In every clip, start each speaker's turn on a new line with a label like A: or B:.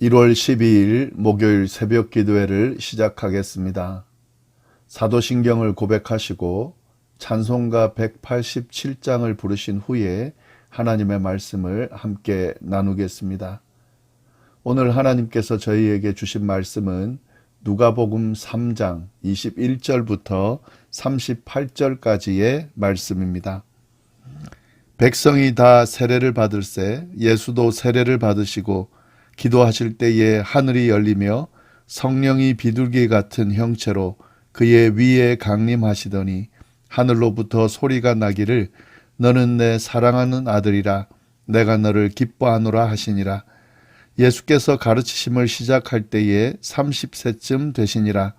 A: 1월 12일 목요일 새벽 기도회를 시작하겠습니다. 사도신경을 고백하시고 찬송가 187장을 부르신 후에 하나님의 말씀을 함께 나누겠습니다. 오늘 하나님께서 저희에게 주신 말씀은 누가복음 3장 21절부터 38절까지의 말씀입니다. 백성이 다 세례를 받을새 예수도 세례를 받으시고 기도하실 때에 하늘이 열리며 성령이 비둘기 같은 형체로 그의 위에 강림하시더니 하늘로부터 소리가 나기를 너는 내 사랑하는 아들이라 내가 너를 기뻐하노라 하시니라. 예수께서 가르치심을 시작할 때에 30세쯤 되시니라.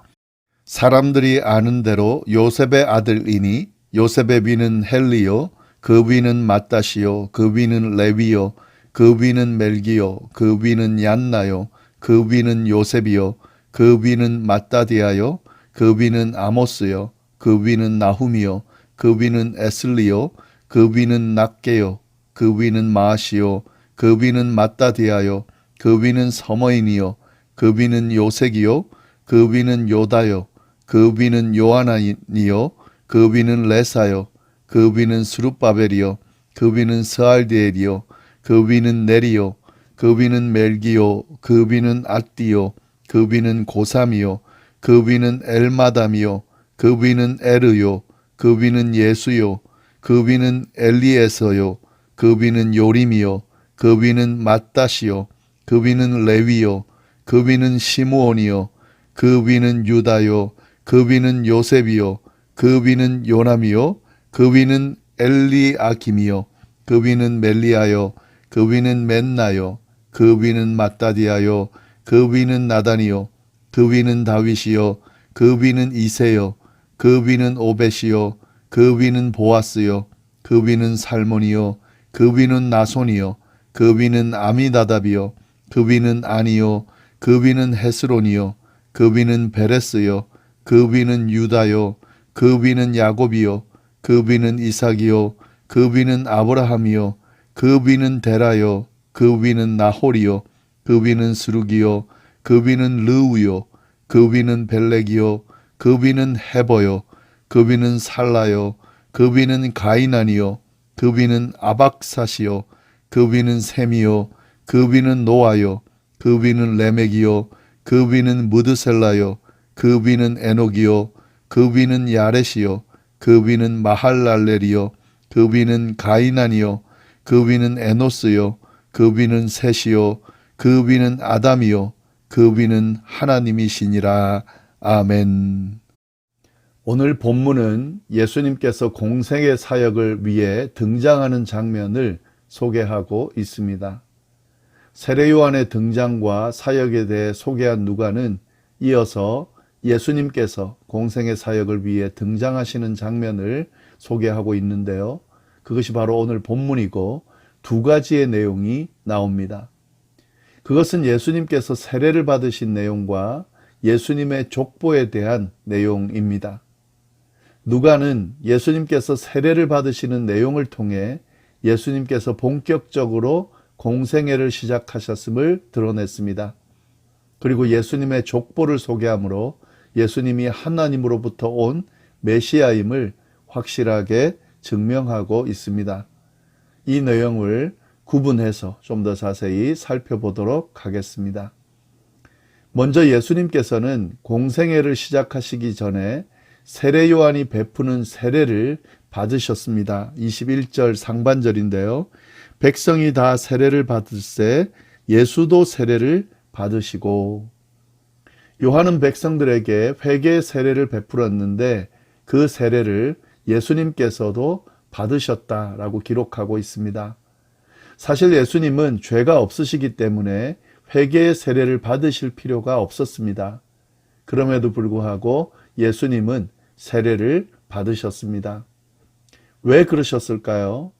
A: 사람들이 아는 대로 요셉의 아들이니 요셉의 위는 헬리요 그 위는 맏다시요 그 위는 레위요 그 위는 멜기요 그 위는 얀나요 그 위는 요셉이요 그 위는 맏다디아요 그 위는 아모스요 그 위는 나훔이요 그 위는 에슬리요 그 위는 낫게요 그 위는 마아시요 그 위는 맏다디아요 그 위는 서머인이요 그 위는 요색이요 그 위는 요다요 그 위는 요하나니요 그 위는 레사요 그 위는 스룹바벨이요 그 위는 스알디엘이요 그 위는 네리요 그 위는 멜기요 그 위는 앗디요 그 위는 고삼이요 그 위는 엘마담이요 그 위는 에르요 그 위는 예수요 그 위는 엘리에서요 그 위는 요림이요 그 위는 맏다시요 그 위는 레위요 그 위는 시므온이요 그 위는 유다요 그 위는 요셉이요 그 위는 요남이요 그 위는 엘리아김이요 그 위는 멜리아요 그 위는 맨나요 그 위는 맏다디아요 그 위는 나단이요 그 위는 다윗이요 그 위는 이세요 그 위는 오벳이요 그 위는 보아스요 그 위는 살몬이요 그 위는 나손이요 그 위는 아미나답이요 그 위는 아니요 그 위는 헤스론이요 그 위는 베레스요 그 위는 유다요 그 위는 야곱이요 그 위는 이삭이요 그 위는 아브라함이요 그 위는 데라요 그 위는 나홀이요 그 위는 스루기요 그 위는 르우요 그 위는 벨렉이요 그 위는 헤버요 그 위는 살라요 그 위는 가이난이요 그 위는 아박사시요 그 위는 셈이요 그 위는 노아요 그 위는 레멕이요 그 위는 무드셀라요 그 위는 에녹이요 그 위는 야렛이요 그 위는 마할랄렐이요 그 위는 가이난이요 그 위는 에노스요 그 위는 셋이요 그 위는 아담이요 그 위는 하나님이시니라. 아멘. 오늘 본문은 예수님께서 공생의 사역을 위해 등장하는 장면을 소개하고 있습니다. 세례 요한의 등장과 사역에 대해 소개한 누가는 이어서 예수님께서 공생의 사역을 위해 등장하시는 장면을 소개하고 있는데요. 그것이 바로 오늘 본문이고 두 가지의 내용이 나옵니다. 그것은 예수님께서 세례를 받으신 내용과 예수님의 족보에 대한 내용입니다. 누가는 예수님께서 세례를 받으시는 내용을 통해 예수님께서 본격적으로 공생애를 시작하셨음을 드러냈습니다. 그리고 예수님의 족보를 소개하므로 예수님이 하나님으로부터 온 메시아임을 확실하게 증명하고 있습니다. 이 내용을 구분해서 좀 더 자세히 살펴보도록 하겠습니다. 먼저 예수님께서는 공생애를 시작하시기 전에 세례 요한이 베푸는 세례를 받으셨습니다. 21절 상반절인데요. 백성이 다 세례를 받을새 예수도 세례를 받으시고, 요한은 백성들에게 회개의 세례를 베풀었는데 그 세례를 예수님께서도 받으셨다라고 기록하고 있습니다. 사실 예수님은 죄가 없으시기 때문에 회개의 세례를 받으실 필요가 없었습니다. 그럼에도 불구하고 예수님은 세례를 받으셨습니다. 왜 그러셨을까요?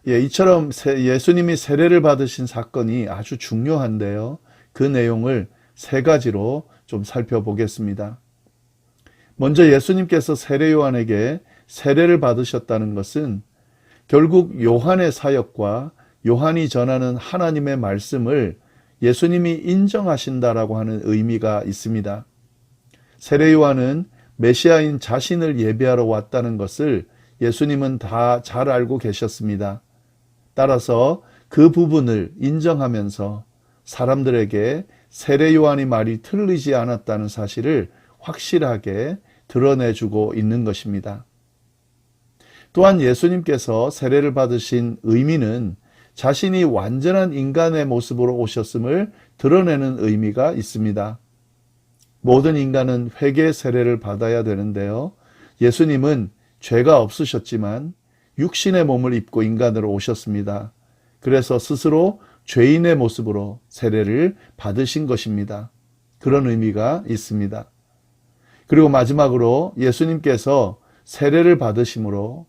A: 이처럼 예수님이 세례를 받으신 사건이 아주 중요한데요. 그 내용을 세 가지로 좀 살펴보겠습니다. 먼저 예수님께서 세례 요한에게 세례를 받으셨다는 것은 결국 요한의 사역과 요한이 전하는 하나님의 말씀을 예수님이 인정하신다라고 하는 의미가 있습니다. 세례 요한은 메시아인 자신을 예배하러 왔다는 것을 예수님은 다 잘 알고 계셨습니다. 따라서 그 부분을 인정하면서 사람들에게 세례 요한이 말이 틀리지 않았다는 사실을 확실하게 드러내주고 있는 것입니다. 또한 예수님께서 세례를 받으신 의미는 자신이 완전한 인간의 모습으로 오셨음을 드러내는 의미가 있습니다. 모든 인간은 회개 세례를 받아야 되는데요. 예수님은 죄가 없으셨지만 육신의 몸을 입고 인간으로 오셨습니다. 그래서 스스로 죄인의 모습으로 세례를 받으신 것입니다. 그런 의미가 있습니다. 그리고 마지막으로 예수님께서 세례를 받으심으로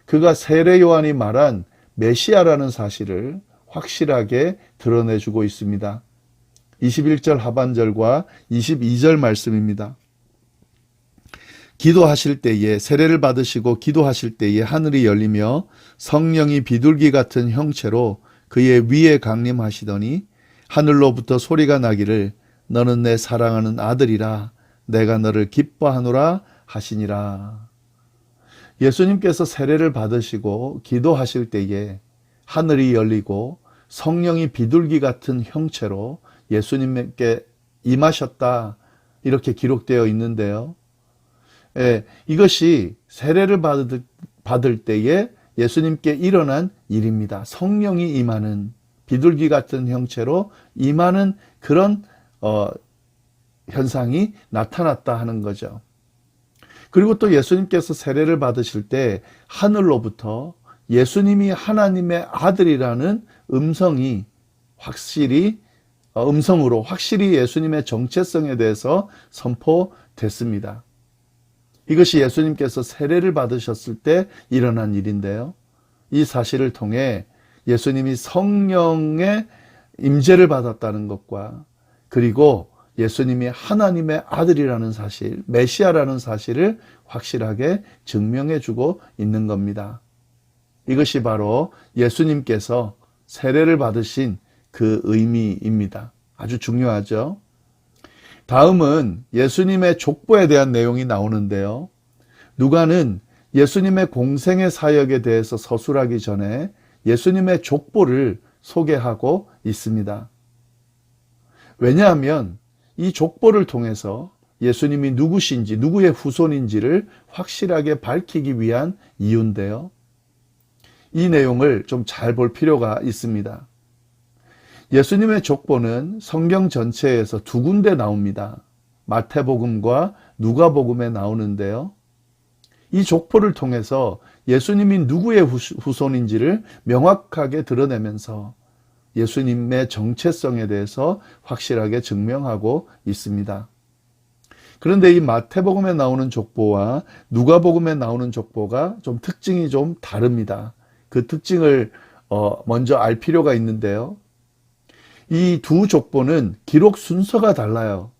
A: 그가 세례 요한이 말한 메시아라는 사실을 확실하게 드러내주고 있습니다. 21절 하반절과 22절 말씀입니다. 기도하실 때에 세례를 받으시고 기도하실 때에 하늘이 열리며 성령이 비둘기 같은 형체로 그의 위에 강림하시더니 하늘로부터 소리가 나기를 너는 내 사랑하는 아들이라 내가 너를 기뻐하노라 하시니라. 예수님께서 세례를 받으시고 기도하실 때에 하늘이 열리고 성령이 비둘기 같은 형체로 예수님께 임하셨다, 이렇게 기록되어 있는데요. 이것이 세례를 받을 때에 예수님께 일어난 일입니다. 성령이 임하는, 비둘기 같은 형체로 임하는 그런 현상이 나타났다 하는 거죠. 그리고 또 예수님께서 세례를 받으실 때 하늘로부터 예수님이 하나님의 아들이라는 음성이 음성으로 확실히 예수님의 정체성에 대해서 선포됐습니다. 이것이 예수님께서 세례를 받으셨을 때 일어난 일인데요. 이 사실을 통해 예수님이 성령의 임재를 받았다는 것과 그리고 예수님이 하나님의 아들이라는 사실, 메시아라는 사실을 확실하게 증명해주고 있는 겁니다. 이것이 바로 예수님께서 세례를 받으신 그 의미입니다. 아주 중요하죠. 다음은 예수님의 족보에 대한 내용이 나오는데요. 누가는 예수님의 공생의 사역에 대해서 서술하기 전에 예수님의 족보를 소개하고 있습니다. 왜냐하면 이 족보를 통해서 예수님이 누구신지, 누구의 후손인지를 확실하게 밝히기 위한 이유인데요. 이 내용을 좀 잘 볼 필요가 있습니다. 예수님의 족보는 성경 전체에서 두 군데 나옵니다. 마태복음과 누가복음에 나오는데요. 이 족보를 통해서 예수님이 누구의 후손인지를 명확하게 드러내면서 예수님의 정체성에 대해서 확실하게 증명하고 있습니다. 그런데 이 마태복음에 나오는 족보와 누가복음에 나오는 족보가 좀 특징이 좀 다릅니다. 그 특징을 먼저 알 필요가 있는데요. 이 두 족보는 기록 순서가 달라요.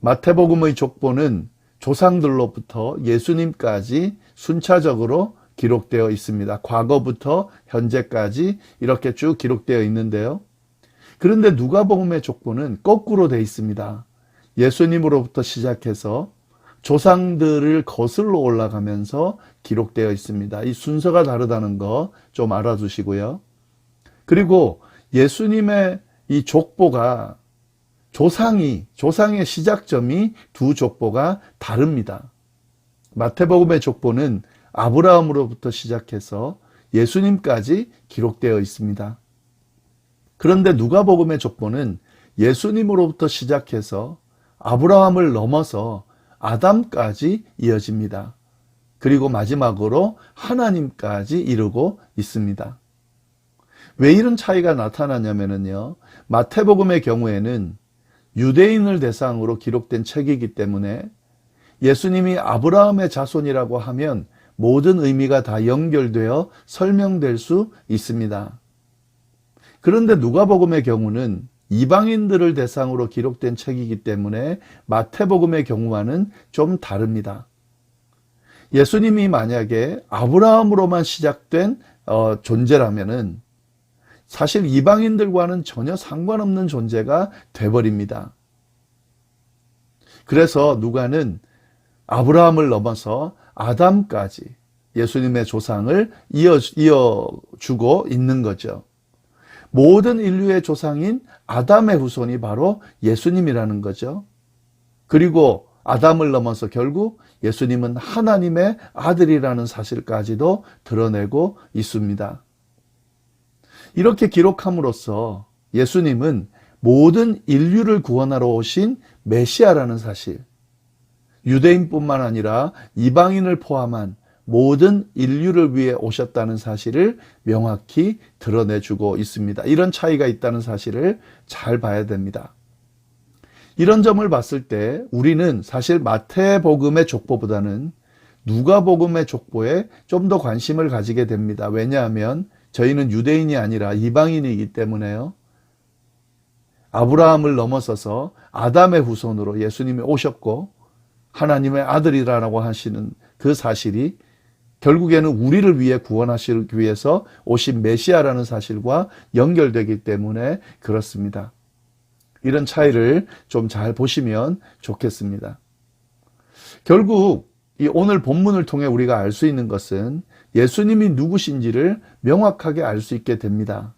A: 마태복음의 족보는 조상들로부터 예수님까지 순차적으로 기록되어 있습니다. 과거부터 현재까지 이렇게 쭉 기록되어 있는데요. 그런데 누가복음의 족보는 거꾸로 되어 있습니다. 예수님으로부터 시작해서 조상들을 거슬러 올라가면서 기록되어 있습니다. 이 순서가 다르다는 거 좀 알아두시고요. 그리고 예수님의 이 족보가 조상의 시작점이 두 족보가 다릅니다. 마태복음의 족보는 아브라함으로부터 시작해서 예수님까지 기록되어 있습니다. 그런데 누가복음의 족보는 예수님으로부터 시작해서 아브라함을 넘어서 아담까지 이어집니다. 그리고 마지막으로 하나님까지 이르고 있습니다. 왜 이런 차이가 나타나냐면요. 마태복음의 경우에는 유대인을 대상으로 기록된 책이기 때문에 예수님이 아브라함의 자손이라고 하면 모든 의미가 다 연결되어 설명될 수 있습니다. 그런데 누가복음의 경우는 이방인들을 대상으로 기록된 책이기 때문에 마태복음의 경우와는 좀 다릅니다. 예수님이 만약에 아브라함으로만 시작된 존재라면은 사실 이방인들과는 전혀 상관없는 존재가 돼버립니다. 그래서 누가는 아브라함을 넘어서 아담까지 예수님의 조상을 이어주고 있는 거죠. 모든 인류의 조상인 아담의 후손이 바로 예수님이라는 거죠. 그리고 아담을 넘어서 결국 예수님은 하나님의 아들이라는 사실까지도 드러내고 있습니다. 이렇게 기록함으로써 예수님은 모든 인류를 구원하러 오신 메시아라는 사실, 유대인뿐만 아니라 이방인을 포함한 모든 인류를 위해 오셨다는 사실을 명확히 드러내주고 있습니다. 이런 차이가 있다는 사실을 잘 봐야 됩니다. 이런 점을 봤을 때 우리는 사실 마태복음의 족보보다는 누가복음의 족보에 좀 더 관심을 가지게 됩니다. 왜냐하면 저희는 유대인이 아니라 이방인이기 때문에요. 아브라함을 넘어서서 아담의 후손으로 예수님이 오셨고 하나님의 아들이라고 하시는 그 사실이 결국에는 우리를 위해 구원하시기 위해서 오신 메시아라는 사실과 연결되기 때문에 그렇습니다. 이런 차이를 좀 잘 보시면 좋겠습니다. 결국 이 오늘 본문을 통해 우리가 알 수 있는 것은 예수님이 누구신지를 명확하게 알 수 있게 됩니다.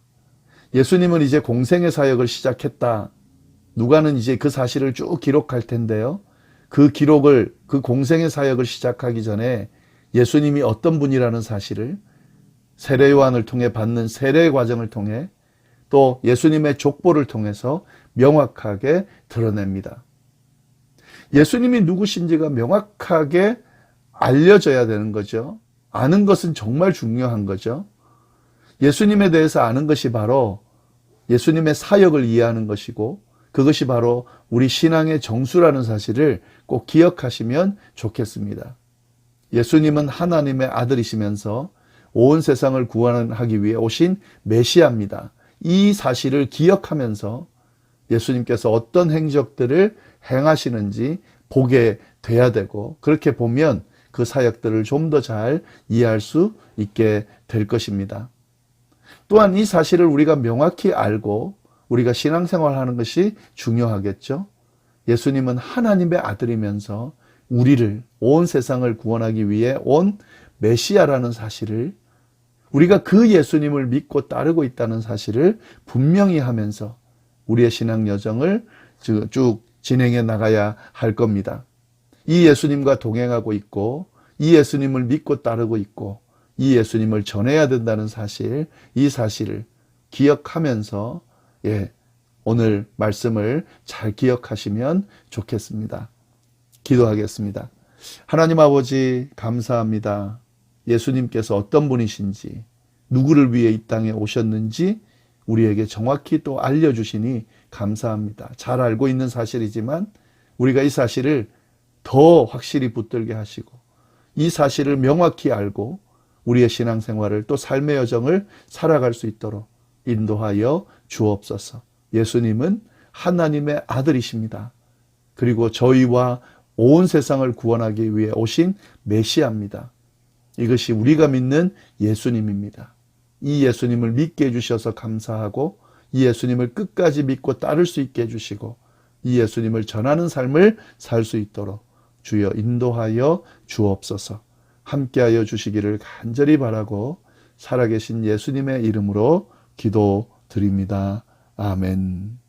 A: 예수님은 이제 공생의 사역을 시작했다. 누가는 이제 그 사실을 쭉 기록할 텐데요. 그 공생의 사역을 시작하기 전에 예수님이 어떤 분이라는 사실을 세례 요한을 통해 받는 세례 과정을 통해 또 예수님의 족보를 통해서 명확하게 드러냅니다. 예수님이 누구신지가 명확하게 알려져야 되는 거죠. 아는 것은 정말 중요한 거죠. 예수님에 대해서 아는 것이 바로 예수님의 사역을 이해하는 것이고 그것이 바로 우리 신앙의 정수라는 사실을 꼭 기억하시면 좋겠습니다. 예수님은 하나님의 아들이시면서 온 세상을 구원하기 위해 오신 메시아입니다. 이 사실을 기억하면서 예수님께서 어떤 행적들을 행하시는지 보게 돼야 되고 그렇게 보면 그 사역들을 좀 더 잘 이해할 수 있게 될 것입니다. 또한 이 사실을 우리가 명확히 알고 우리가 신앙생활하는 것이 중요하겠죠. 예수님은 하나님의 아들이면서 우리를 온 세상을 구원하기 위해 온 메시아라는 사실을 우리가 그 예수님을 믿고 따르고 있다는 사실을 분명히 하면서 우리의 신앙 여정을 쭉 진행해 나가야 할 겁니다. 이 예수님과 동행하고 있고 이 예수님을 믿고 따르고 있고 이 예수님을 전해야 된다는 사실, 이 사실을 기억하면서 오늘 말씀을 잘 기억하시면 좋겠습니다. 기도하겠습니다. 하나님 아버지 감사합니다. 예수님께서 어떤 분이신지 누구를 위해 이 땅에 오셨는지 우리에게 정확히 또 알려주시니 감사합니다. 잘 알고 있는 사실이지만 우리가 이 사실을 더 확실히 붙들게 하시고 이 사실을 명확히 알고 우리의 신앙생활을 또 삶의 여정을 살아갈 수 있도록 인도하여 주옵소서. 예수님은 하나님의 아들이십니다. 그리고 저희와 온 세상을 구원하기 위해 오신 메시아입니다. 이것이 우리가 믿는 예수님입니다. 이 예수님을 믿게 해주셔서 감사하고 이 예수님을 끝까지 믿고 따를 수 있게 해주시고 이 예수님을 전하는 삶을 살 수 있도록 주여 인도하여 주옵소서. 함께하여 주시기를 간절히 바라고 살아계신 예수님의 이름으로 기도드립니다. 아멘.